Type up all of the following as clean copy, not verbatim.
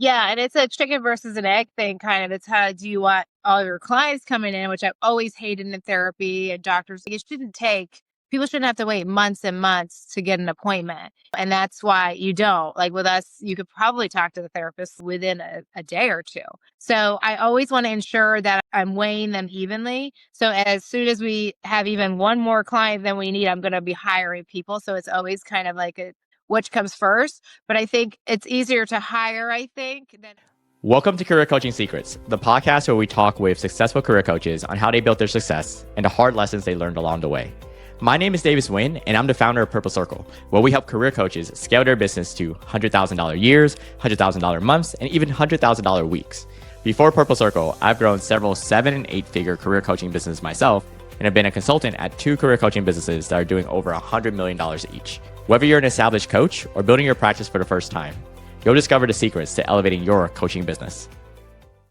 Yeah, and it's a chicken versus an egg thing, kind of. It's how do you want all your clients coming in, which I've always hated in therapy and doctors. People shouldn't have to wait months and months to get an appointment. And that's why you don't. Like with us, you could probably talk to the therapist within a day or two. So I always want to ensure that I'm weighing them evenly. So as soon as we have even one more client than we need, I'm going to be hiring people. So it's always kind of like which comes first. But I think it's easier to hire, I think, than. Welcome to Career Coaching Secrets, the podcast where we talk with successful career coaches on how they built their success and the hard lessons they learned along the way. My name is Davis Nguyen, and I'm the founder of Purple Circle, where we help career coaches scale their business to $100,000 years, $100,000 months, and even $100,000 weeks. Before Purple Circle, I've grown several 7- and 8-figure career coaching businesses myself, and have been a consultant at 2 career coaching businesses that are doing over $100 million each. Whether you're an established coach or building your practice for the first time, you'll discover the secrets to elevating your coaching business.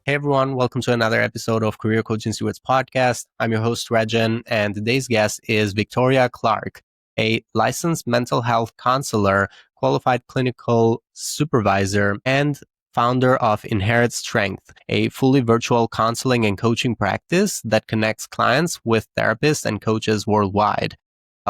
Hey everyone, welcome to another episode of Career Coaching Secrets podcast. I'm your host, Regin, and today's guest is Victoria Clark, a licensed mental health counselor, qualified clinical supervisor, and founder of Inherent Strength, a fully virtual counseling and coaching practice that connects clients with therapists and coaches worldwide.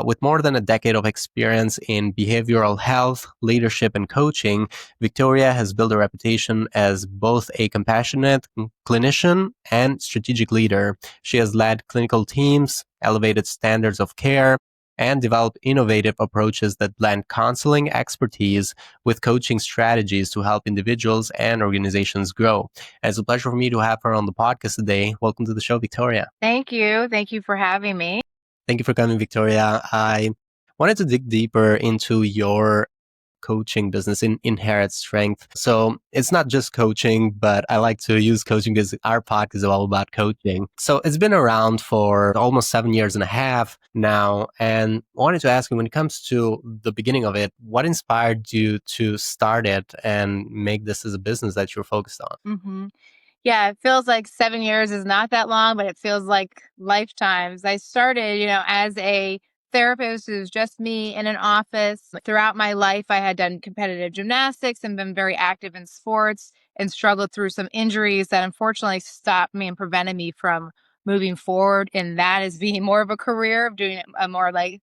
With more than a decade of experience in behavioral health, leadership, and coaching, Victoria has built a reputation as both a compassionate clinician and strategic leader. She has led clinical teams, elevated standards of care, and developed innovative approaches that blend counseling expertise with coaching strategies to help individuals and organizations grow. And it's a pleasure for me to have her on the podcast today. Welcome to the show, Victoria. Thank you. Thank you for having me. Thank you for coming, Victoria. I wanted to dig deeper into your coaching business in Inherent Strength. So it's not just coaching, but I like to use coaching because our podcast is all about coaching. So it's been around for almost 7 years and a half now. And I wanted to ask you, when it comes to the beginning of it, what inspired you to start it and make this as a business that you're focused on? Mm-hmm. Yeah, it feels like 7 years is not that long, but it feels like lifetimes. I started, as a therapist. It was just me in an office. Throughout my life, I had done competitive gymnastics and been very active in sports and struggled through some injuries that unfortunately stopped me and prevented me from moving forward. And that is being more of a career of doing a more like,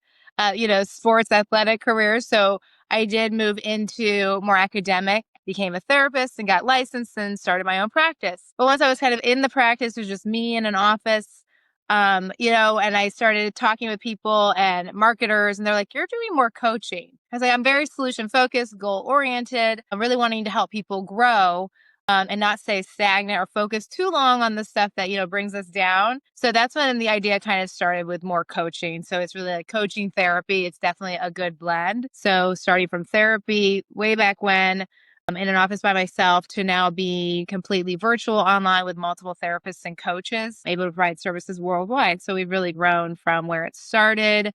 sports athletic career. So I did move into more academic, became a therapist and got licensed and started my own practice. But once I was kind of in the practice, it was just me in an office, and I started talking with people and marketers, and they're like, you're doing more coaching. I was like, I'm very solution focused, goal oriented. I'm really wanting to help people grow. And not stay stagnant or focus too long on the stuff that, brings us down. So that's when the idea kind of started with more coaching. So it's really like coaching therapy. It's definitely a good blend. So starting from therapy way back when, in an office by myself, to now be completely virtual online with multiple therapists and coaches, able to provide services worldwide. So we've really grown from where it started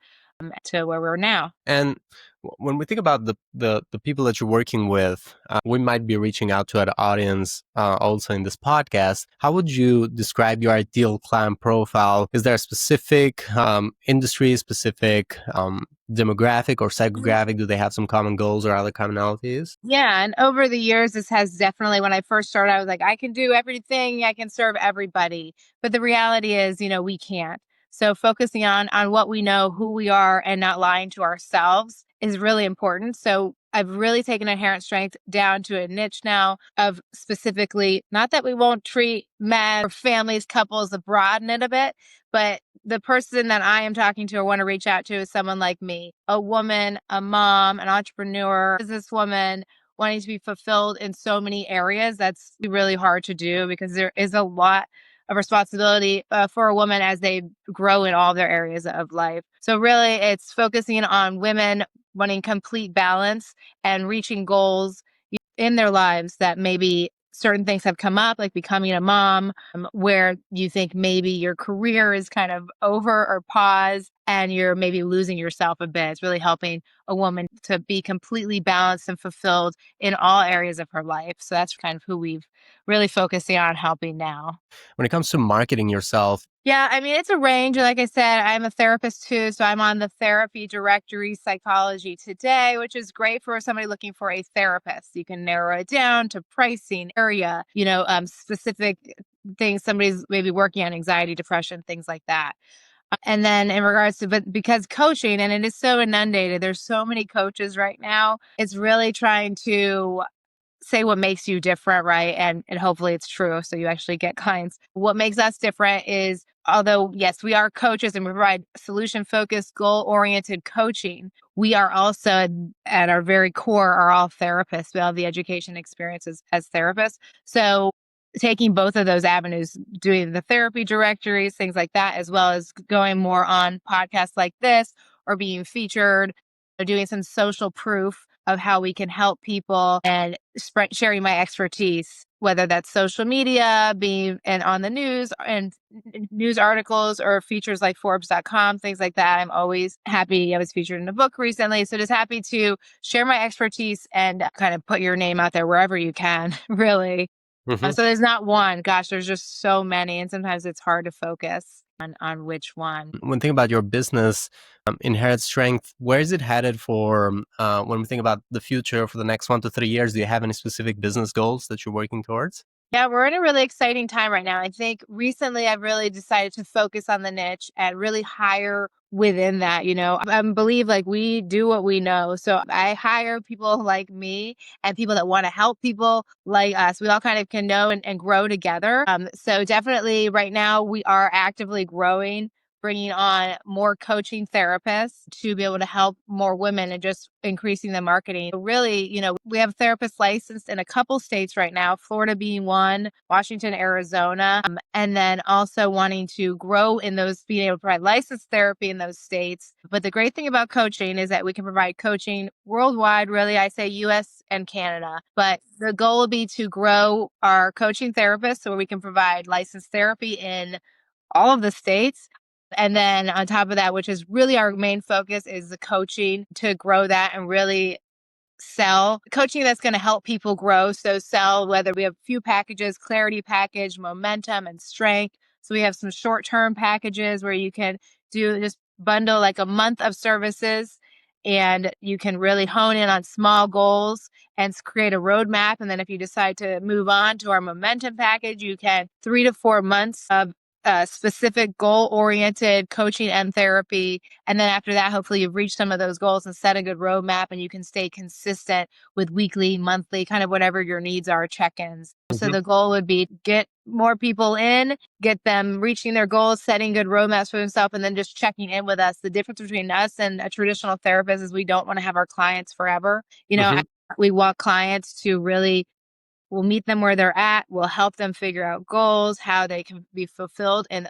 to where we're now. And when we think about the people that you're working with, we might be reaching out to an audience also in this podcast. How would you describe your ideal client profile? Is there a specific industry, specific demographic or psychographic? Do they have some common goals or other commonalities? Yeah. And over the years, this has definitely, when I first started, I was like, I can do everything. I can serve everybody. But the reality is, we can't. So focusing on what we know, who we are, and not lying to ourselves is really important. So I've really taken Inherent Strength down to a niche now of specifically, not that we won't treat men or families, couples, to broaden it a bit, but the person that I am talking to or want to reach out to is someone like me, a woman, a mom, an entrepreneur, businesswoman, wanting to be fulfilled in so many areas. That's really hard to do because there is a lot of responsibility for a woman as they grow in all their areas of life. So really it's focusing on women wanting complete balance and reaching goals in their lives that maybe certain things have come up, like becoming a mom, where you think maybe your career is kind of over or paused. and you're maybe losing yourself a bit. It's really helping a woman to be completely balanced and fulfilled in all areas of her life. So that's kind of who we've really focusing on helping now. When it comes to marketing yourself, Yeah, I mean, it's a range. Like I said, I'm a therapist too. So I'm on the therapy directory Psychology Today, which is great for somebody looking for a therapist. You can narrow it down to pricing, area, specific things somebody's maybe working on, anxiety, depression, things like that. And then in regards to, but because coaching, and it is so inundated, there's so many coaches right now, it's really trying to say what makes you different, right? And hopefully it's true. So you actually get clients. What makes us different is, although yes, we are coaches and we provide solution focused, goal oriented coaching, we are also at our very core are all therapists. We all have the education experiences as therapists. So taking both of those avenues, doing the therapy directories, things like that, as well as going more on podcasts like this or being featured, or doing some social proof of how we can help people and sharing my expertise, whether that's social media, being and on the news and news articles or features like Forbes.com, things like that. I'm always happy. I was featured in a book recently. So just happy to share my expertise and kind of put your name out there wherever you can, really. mhm, So there's not one. Gosh, there's just so many. And sometimes it's hard to focus on which one. when thinking about your business, inherent strength, where is it headed for when we think about the future for the next 1 to 3 years? Do you have any specific business goals that you're working towards? Yeah, we're in a really exciting time right now. I think recently I've really decided to focus on the niche and really hire within that. I believe like we do what we know. So I hire people like me and people that want to help people like us. We all kind of can know and grow together. So definitely right now we are actively growing, bringing on more coaching therapists to be able to help more women and just increasing the marketing. Really, we have therapists licensed in a couple states right now, Florida being one, Washington, Arizona, and then also wanting to grow in those, being able to provide licensed therapy in those states. But the great thing about coaching is that we can provide coaching worldwide, really, I say US and Canada. But the goal will be to grow our coaching therapists so we can provide licensed therapy in all of the states. And then on top of that, which is really our main focus, is the coaching to grow that and really sell coaching that's going to help people grow. So sell whether we have a few packages, clarity package, momentum and strength. So we have some short-term packages where you can do just bundle like a month of services and you can really hone in on small goals and create a roadmap. And then if you decide to move on to our momentum package, you can 3 to 4 months of specific goal-oriented coaching and therapy. And then after that, hopefully you've reached some of those goals and set a good roadmap and you can stay consistent with weekly, monthly, kind of whatever your needs are, check-ins. So Mhm, the goal would be get more people in, get them reaching their goals, setting good roadmaps for themselves, and then just checking in with us. The difference between us and a traditional therapist is we don't want to have our clients forever. mhm, We want clients to really, we'll meet them where they're at. We'll help them figure out goals, how they can be fulfilled in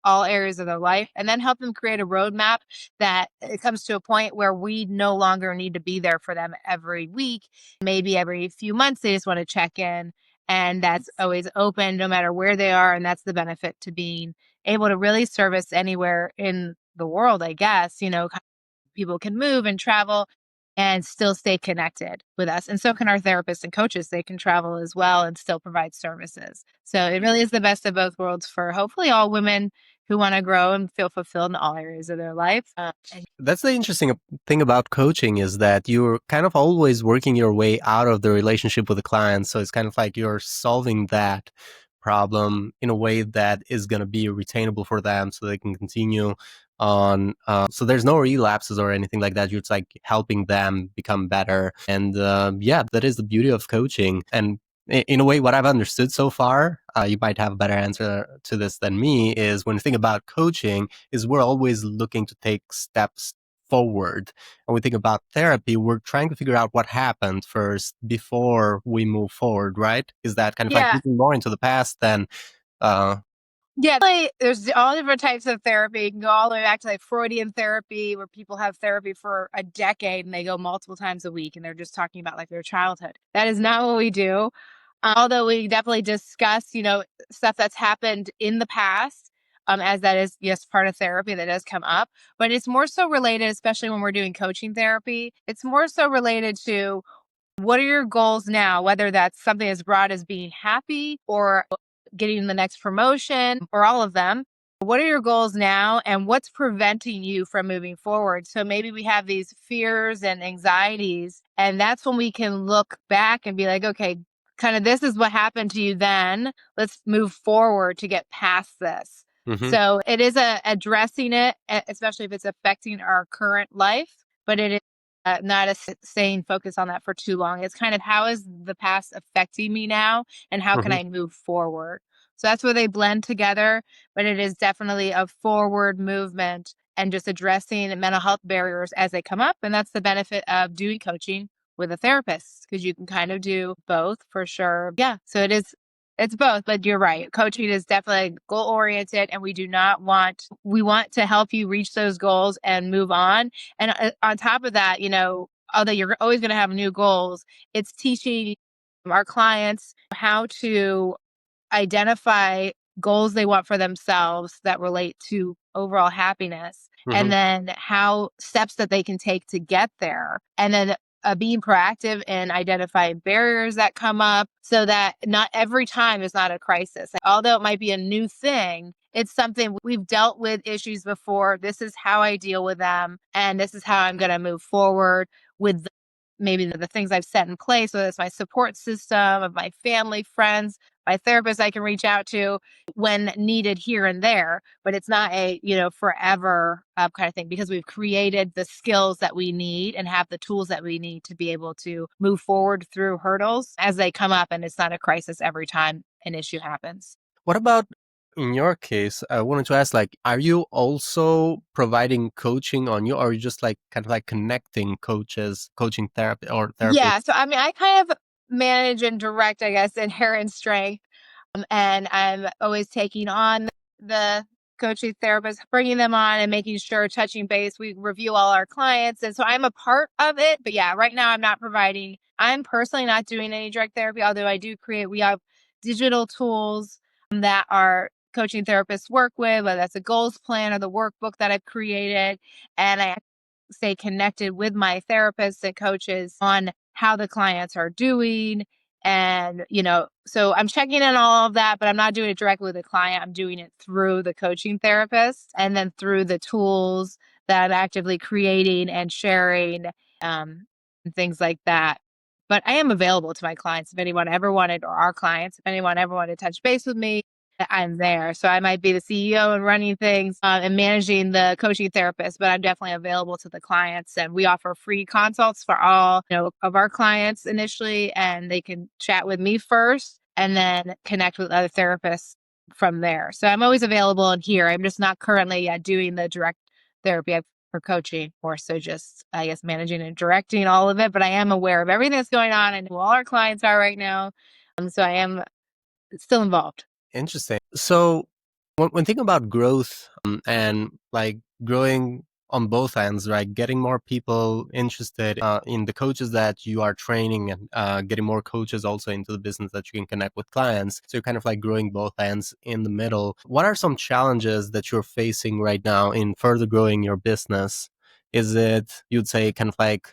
all areas of their life, and then help them create a roadmap that it comes to a point where we no longer need to be there for them every week. Maybe every few months, they just want to check in. And that's always open no matter where they are. And that's the benefit to being able to really service anywhere in the world, I guess. People can move and travel and still stay connected with us. And so can our therapists and coaches. They can travel as well and still provide services. So it really is the best of both worlds for hopefully all women who want to grow and feel fulfilled in all areas of their life. That's the interesting thing about coaching is that you're kind of always working your way out of the relationship with the client. So it's kind of like you're solving that problem in a way that is going to be retainable for them so they can continue on. So there's no relapses or anything like that. You're just like helping them become better. And yeah, that is the beauty of coaching. And in a way, what I've understood so far, you might have a better answer to this than me, is when you think about coaching, is we're always looking to take steps forward. And we think about therapy, we're trying to figure out what happened first before we move forward, right? Is that kind of like Yeah. looking more into the past than uh Yeah, like, there's all different types of therapy. You can go all the way back to like Freudian therapy, where people have therapy for a decade and they go multiple times a week and they're just talking about like their childhood. That is not what we do. Although we definitely discuss, stuff that's happened in the past. as that is, yes, part of therapy that does come up. But it's more so related, especially when we're doing coaching therapy, it's more so related to what are your goals now, whether that's something as broad as being happy or getting the next promotion or all of them. What are your goals now and what's preventing you from moving forward? So maybe we have these fears and anxieties, and that's when we can look back and be like, okay, kind of this is what happened to you then. Let's move forward to get past this. Hmm. So it is addressing it, especially if it's affecting our current life, but it is not staying focused on that for too long. It's kind of how is the past affecting me now and how can Hmm. I move forward? So that's where they blend together, but it is definitely a forward movement and just addressing mental health barriers as they come up. And that's the benefit of doing coaching with a therapist because you can kind of do both for sure. Yeah. So it's both, but you're right. Coaching is definitely goal oriented and we want to help you reach those goals and move on. And on top of that, although you're always going to have new goals, it's teaching our clients how to identify goals they want for themselves that relate to overall happiness, and Hmm. then how steps that they can take to get there. And then being proactive in identifying barriers that come up so that not every time is not a crisis. Although it might be a new thing, it's something we've dealt with issues before. This is how I deal with them. And this is how I'm going to move forward with maybe the things I've set in place, whether it's my support system of my family, friends, my therapist I can reach out to when needed here and there. But it's not a, forever kind of thing because we've created the skills that we need and have the tools that we need to be able to move forward through hurdles as they come up. And it's not a crisis every time an issue happens. What about in your case? I wanted to ask, like, are you also providing coaching on you, or are you just like kind of like connecting coaches, coaching therapy or Yeah. therapists? So, I mean, I kind of manage and direct, I guess, inherent strength. And I'm always taking on the coaching therapist, bringing them on and making sure touching base. We review all our clients. And so I'm a part of it. But yeah, right now I'm personally not doing any direct therapy, although we have digital tools that our coaching therapists work with, whether that's a goals plan or the workbook that I've created. And I stay connected with my therapists and coaches on how the clients are doing. And, so I'm checking in all of that, but I'm not doing it directly with the client. I'm doing it through the coaching therapist and then through the tools that I'm actively creating and sharing, and things like that. But I am available to my clients if anyone ever wanted, or our clients, if anyone ever wanted to touch base with me. I'm there. So I might be the CEO and running things and managing the coaching therapist, but I'm definitely available to the clients. And we offer free consults for all, of our clients initially, and they can chat with me first and then connect with other therapists from there. So I'm always available in here. I'm just not currently yet doing the direct therapy for coaching, more so just, I guess, managing and directing all of it. But I am aware of everything that's going on and who all our clients are right now. So I am still involved. Interesting. So when thinking about growth and like growing on both ends, right? Getting more people interested in the coaches that you are training and getting more coaches also into the business that you can connect with clients. So you're kind of like growing both ends in the middle. What are some challenges that you're facing right now in further growing your business? Is it, you'd say, kind of like,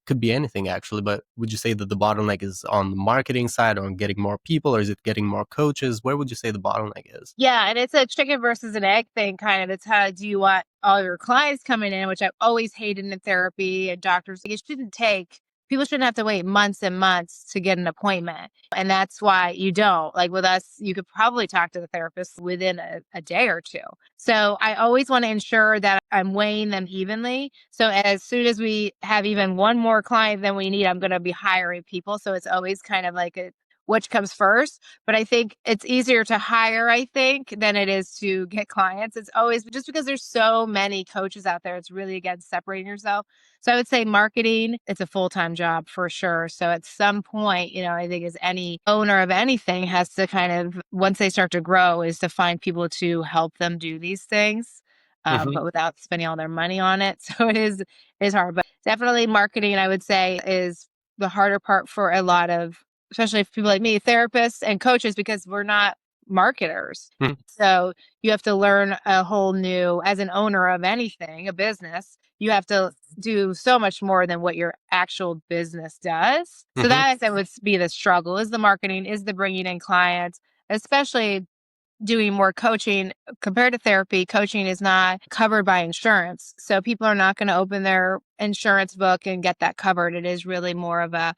could be anything actually, but would you say that the bottleneck is on the marketing side or on getting more people, or is it getting more coaches? Where would you say the bottleneck is? Yeah, and it's a chicken versus an egg thing kind of. It's how do you want all your clients coming in, which I've always hated in therapy and doctors. People shouldn't have to wait months and months to get an appointment. And that's why you don't. Like with us, you could probably talk to the therapist within a day or two. So I always want to ensure that I'm weighing them evenly. So as soon as we have even one more client than we need, I'm going to be hiring people. So it's always kind of like which comes first. But I think it's easier to hire, I think, than it is to get clients. It's always just because there's so many coaches out there. It's really, again, separating yourself. So I would say marketing, it's a full-time job for sure. So at some point, I think as any owner of anything has to kind of, once they start to grow, is to find people to help them do these things. Hmm. But without spending all their money on it. So it is hard. But definitely marketing, I would say, is the harder part for a lot of, especially if people like me, therapists and coaches, because marketers. Mhm. So you have to learn a whole new, as an owner of anything, a business, you have to do so much more than what your actual business does. So Mhm. that I said would be the struggle, is the marketing, is the bringing in clients, especially doing more coaching compared to therapy. Coaching is not covered by insurance. So people are not going to open their insurance book and get that covered. It is really more of a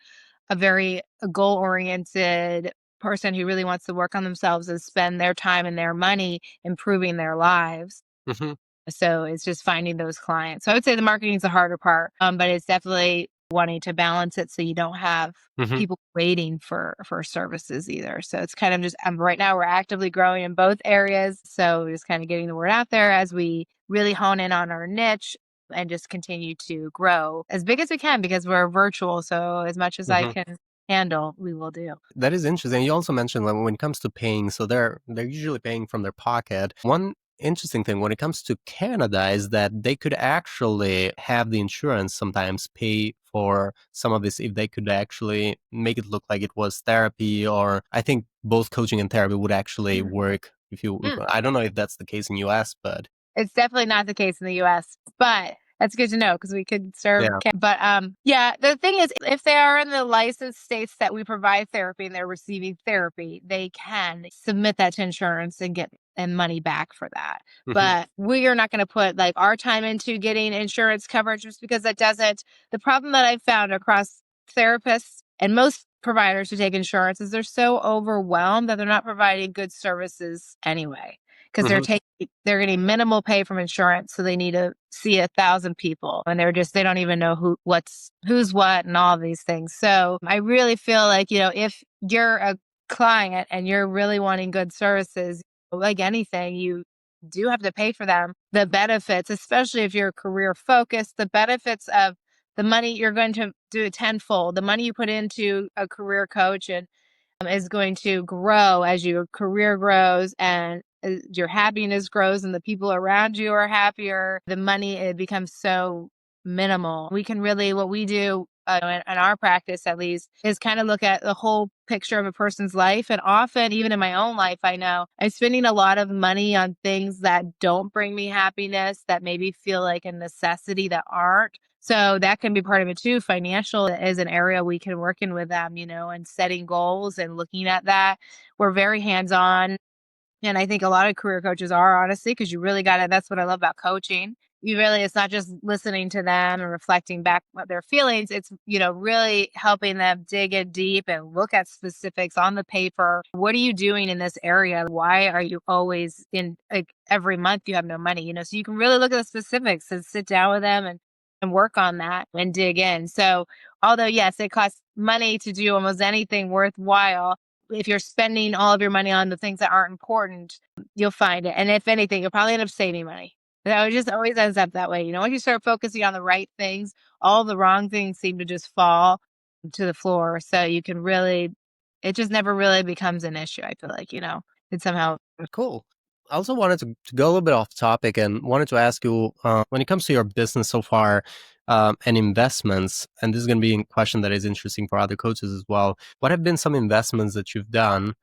very goal oriented person who really wants to work on themselves and spend their time and their money improving their lives. Mhm. So it's just finding those clients. So I would say the marketing is the harder part, but it's definitely wanting to balance it so you don't have Mhm. people waiting for services either. So it's kind of just right now we're actively growing in both areas. So just kind of getting the word out there as we really hone in on our niche and just continue to grow as big as we can because we're virtual. So as much as I Mhm. can handle, we will do. That is interesting. You also mentioned like when it comes to paying, so they're usually paying from their pocket. One interesting thing when it comes to Canada is that they could actually have the insurance sometimes pay for some of this if they could actually make it look like it was therapy, or I think both coaching and therapy would actually work if you Mm. I don't know if that's the case in US, but It's definitely not the case in the US, but that's good to know because we could serve. yeah. But yeah, the thing is, if they are in the licensed states that we provide therapy and they're receiving therapy, they can submit that to insurance and get and money back for that. Mhm. But we are not going to put like our time into getting insurance coverage just because that doesn't. The problem that I've found across therapists and most providers who take insurance is they're so overwhelmed that they're not providing good services anyway because Mhm. they're getting minimal pay from insurance, so they need to see 1,000 people, and they don't even know who's what and all these things. So I really feel like if you're a client and you're really wanting good services, like anything, you do have to pay for them. The benefits, especially if you're career focused, the benefits of the money you're going to do tenfold. The money you put into a career coach and is going to grow as your career grows and your happiness grows and the people around you are happier. The money, it becomes so minimal. We can really, what we do in our practice at least, is kind of look at the whole picture of a person's life. And often, even in my own life, I know I'm spending a lot of money on things that don't bring me happiness, that maybe feel like a necessity that aren't. So that can be part of it too. Financial is an area we can work in with them, and setting goals and looking at that. We're very hands on. And I think a lot of career coaches are, honestly, because you really got to, that's what I love about coaching. You really, it's not just listening to them and reflecting back what their feelings. It's, really helping them dig in deep and look at specifics on the paper. What are you doing in this area? Why are you always in, like, every month you have no money, so you can really look at the specifics and sit down with them and work on that and dig in. So although, yes, it costs money to do almost anything worthwhile, if you're spending all of your money on the things that aren't important, you'll find it. And if anything, you'll probably end up saving money. That just always ends up that way. Once you start focusing on the right things, all the wrong things seem to just fall to the floor. So you can really, it just never really becomes an issue. I feel like, it somehow. Cool. I also wanted to go a little bit off topic and wanted to ask you when it comes to your business so far and investments, and this is going to be a question that is interesting for other coaches as well. What have been some investments that you've done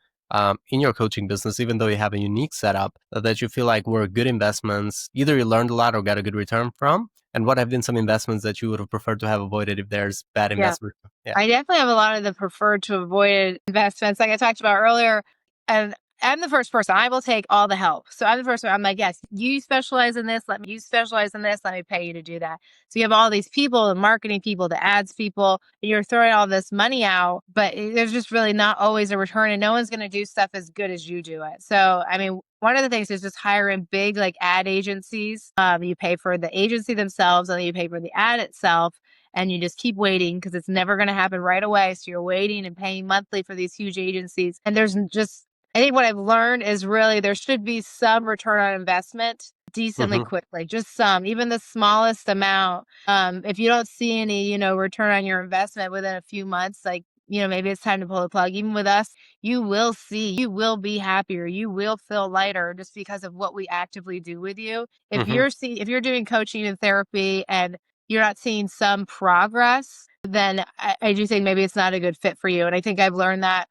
in your coaching business, even though you have a unique setup, that you feel like were good investments? Either you learned a lot or got a good return from? And what have been some investments that you would have preferred to have avoided if there's bad Yeah. investments? Yeah. I definitely have a lot of the preferred to avoid investments, like I talked about earlier. And I'm the first person. I will take all the help. So I'm the first one. I'm like, yes, you specialize in this. You specialize in this. Let me pay you to do that. So you have all these people, the marketing people, the ads people, and you're throwing all this money out, but there's just really not always a return, and no one's going to do stuff as good as you do it. So, I mean, one of the things is just hiring big like ad agencies. You pay for the agency themselves, and then you pay for the ad itself, and you just keep waiting because it's never going to happen right away. So you're waiting and paying monthly for these huge agencies. And I think what I've learned is really there should be some return on investment decently Hmm. quickly, just some, even the smallest amount. If you don't see any, return on your investment within a few months, like, maybe it's time to pull the plug. Even with us, you will be happier. You will feel lighter just because of what we actively do with you. Hmm. If you're doing coaching and therapy and you're not seeing some progress, then I do think maybe it's not a good fit for you. And I think I've learned that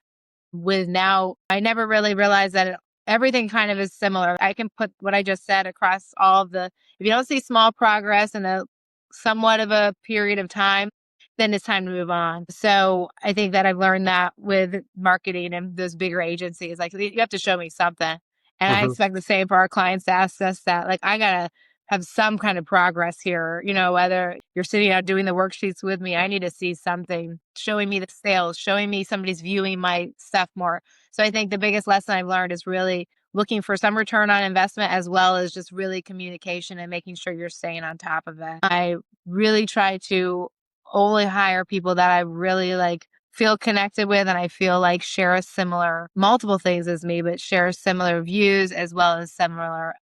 with now, I never really realized that everything kind of is similar. I can put what I just said across all of the, if you don't see small progress in a somewhat of a period of time, then it's time to move on. So I think that I've learned that with marketing and those bigger agencies, like you have to show me something. And I Hmm. expect the same for our clients to ask us that. Like, I gotta have some kind of progress here. Whether you're sitting out doing the worksheets with me, I need to see something showing me the sales, showing me somebody's viewing my stuff more. So I think the biggest lesson I've learned is really looking for some return on investment, as well as just really communication and making sure you're staying on top of it. I really try to only hire people that I really feel connected with, and I feel like share a similar multiple things as me, but share similar views as well as similar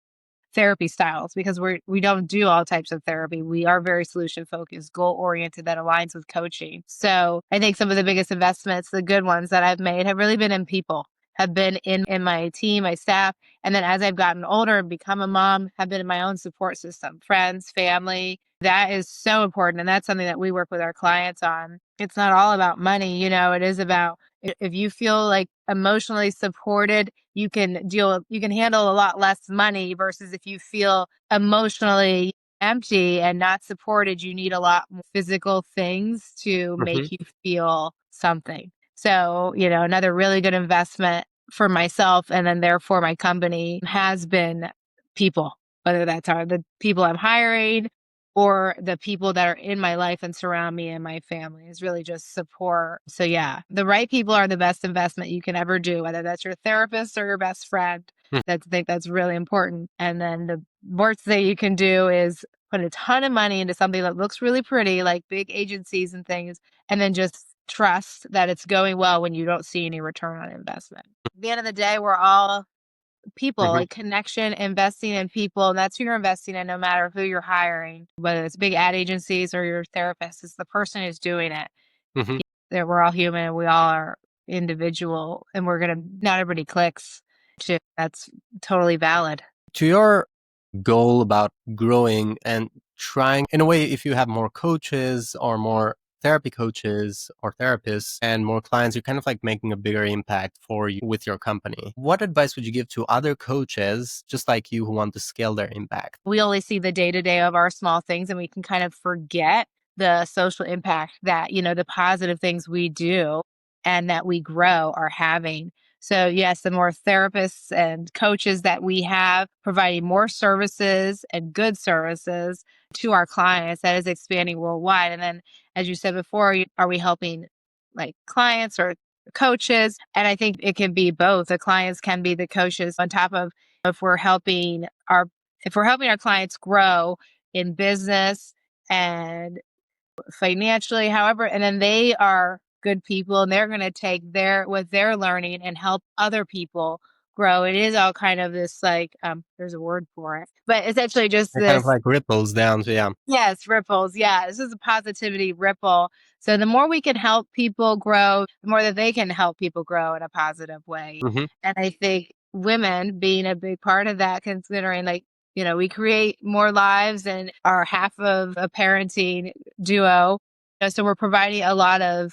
therapy styles, because we don't do all types of therapy. We are very solution focused, goal oriented, that aligns with coaching. So I think some of the biggest investments, the good ones that I've made, have really been in people, have been in my team, my staff. And then as I've gotten older and become a mom, have been in my own support system, friends, family. That is so important. And that's something that we work with our clients on. It's not all about money, it is about, if you feel like emotionally supported, you can handle a lot less money, versus if you feel emotionally empty and not supported, you need a lot more physical things to Hmm. make you feel something. So, another really good investment for myself, and then therefore my company, has been people, whether that's the people I'm hiring or the people that are in my life and surround me and my family, is really just support. So yeah, the right people are the best investment you can ever do, whether that's your therapist or your best friend. I think that's really important. And then the worst thing you can do is put a ton of money into something that looks really pretty, like big agencies and things, and then just trust that it's going well when you don't see any return on investment. At the end of the day, we're all people, Hmm. like connection, investing in people. And that's who you're investing in, no matter who you're hiring, whether it's big ad agencies or your therapist. It's the person who's doing it. Hmm. That we're all human and we all are individual, and not everybody clicks. That's totally valid. To your goal about growing and trying, in a way, if you have more coaches or more therapy coaches or therapists and more clients, you're kind of like making a bigger impact for you with your company. What advice would you give to other coaches just like you who want to scale their impact? We only see the day to day of our small things, and we can kind of forget the social impact that, the positive things we do and that we grow are having. So, yes, the more therapists and coaches that we have providing more services and good services to our clients, that is expanding worldwide. And then, as you said before, are we helping like clients or coaches? And I think it can be both. The clients can be the coaches on top of, if we're helping our clients grow in business and financially, however, and then they are good people and they're going to take what they're learning and help other people grow. It is all kind of this there's a word for it, but essentially just It kind of this. like ripples down to, yeah. Yes, ripples. Yeah, this is a positivity ripple. So the more we can help people grow, the more that they can help people grow in a positive way. Hmm. And I think women being a big part of that, considering we create more lives and are half of a parenting duo. So we're providing a lot of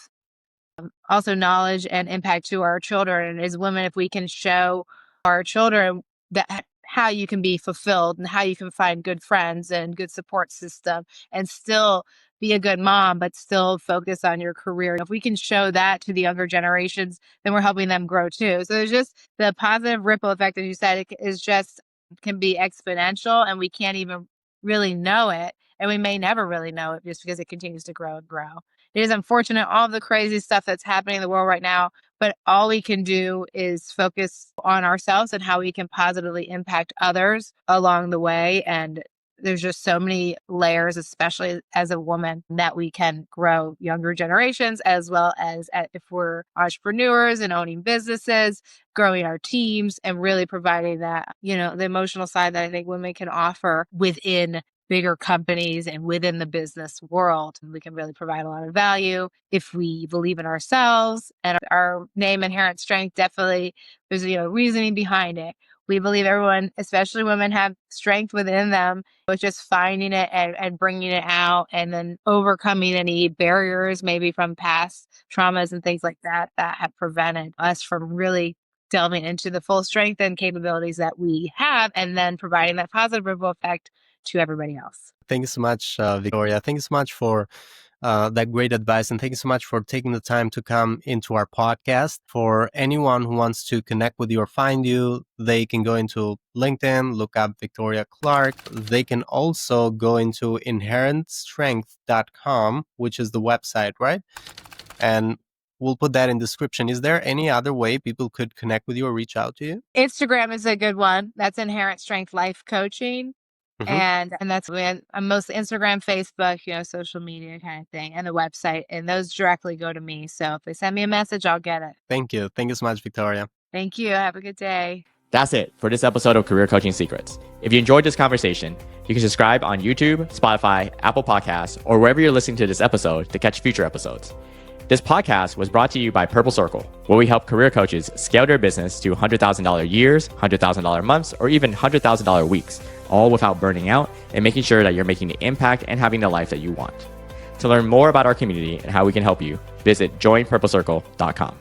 also knowledge and impact to our children. And as women, if we can show our children that how you can be fulfilled and how you can find good friends and good support system and still be a good mom, but still focus on your career. If we can show that to the younger generations, then we're helping them grow too. So there's just the positive ripple effect, as you said, it is just can be exponential, and we can't even really know it. And we may never really know it, just because it continues to grow and grow. It is unfortunate, all the crazy stuff that's happening in the world right now, but all we can do is focus on ourselves and how we can positively impact others along the way. And there's just so many layers, especially as a woman, that we can grow younger generations, as well as if we're entrepreneurs and owning businesses, growing our teams and really providing that, the emotional side that I think women can offer within bigger companies and within the business world. We can really provide a lot of value if we believe in ourselves and our name inherent strength. Definitely, there's reasoning behind it. We believe everyone, especially women, have strength within them. It's just finding it and bringing it out, and then overcoming any barriers, maybe from past traumas and things like that, that have prevented us from really delving into the full strength and capabilities that we have, and then providing that positive ripple effect to everybody else. Thank you so much, Victoria. Thank you so much for that great advice. And thank you so much for taking the time to come into our podcast. For anyone who wants to connect with you or find you, they can go into LinkedIn, look up Victoria Clark. They can also go into inherentstrength.com, which is the website, right? And we'll put that in description. Is there any other way people could connect with you or reach out to you? Instagram is a good one. That's Inherent Strength Life Coaching. Mm-hmm. And that's when I'm mostly Instagram, Facebook, social media kind of thing, and the website. And those directly go to me. So if they send me a message, I'll get it. Thank you. Thank you so much, Victoria. Thank you. Have a good day. That's it for this episode of Career Coaching Secrets. If you enjoyed this conversation, you can subscribe on YouTube, Spotify, Apple Podcasts, or wherever you're listening to this episode to catch future episodes. This podcast was brought to you by Purple Circle, where we help career coaches scale their business to $100,000 years, $100,000 months, or even $100,000 weeks, all without burning out and making sure that you're making the impact and having the life that you want. To learn more about our community and how we can help you, visit joinpurplecircle.com.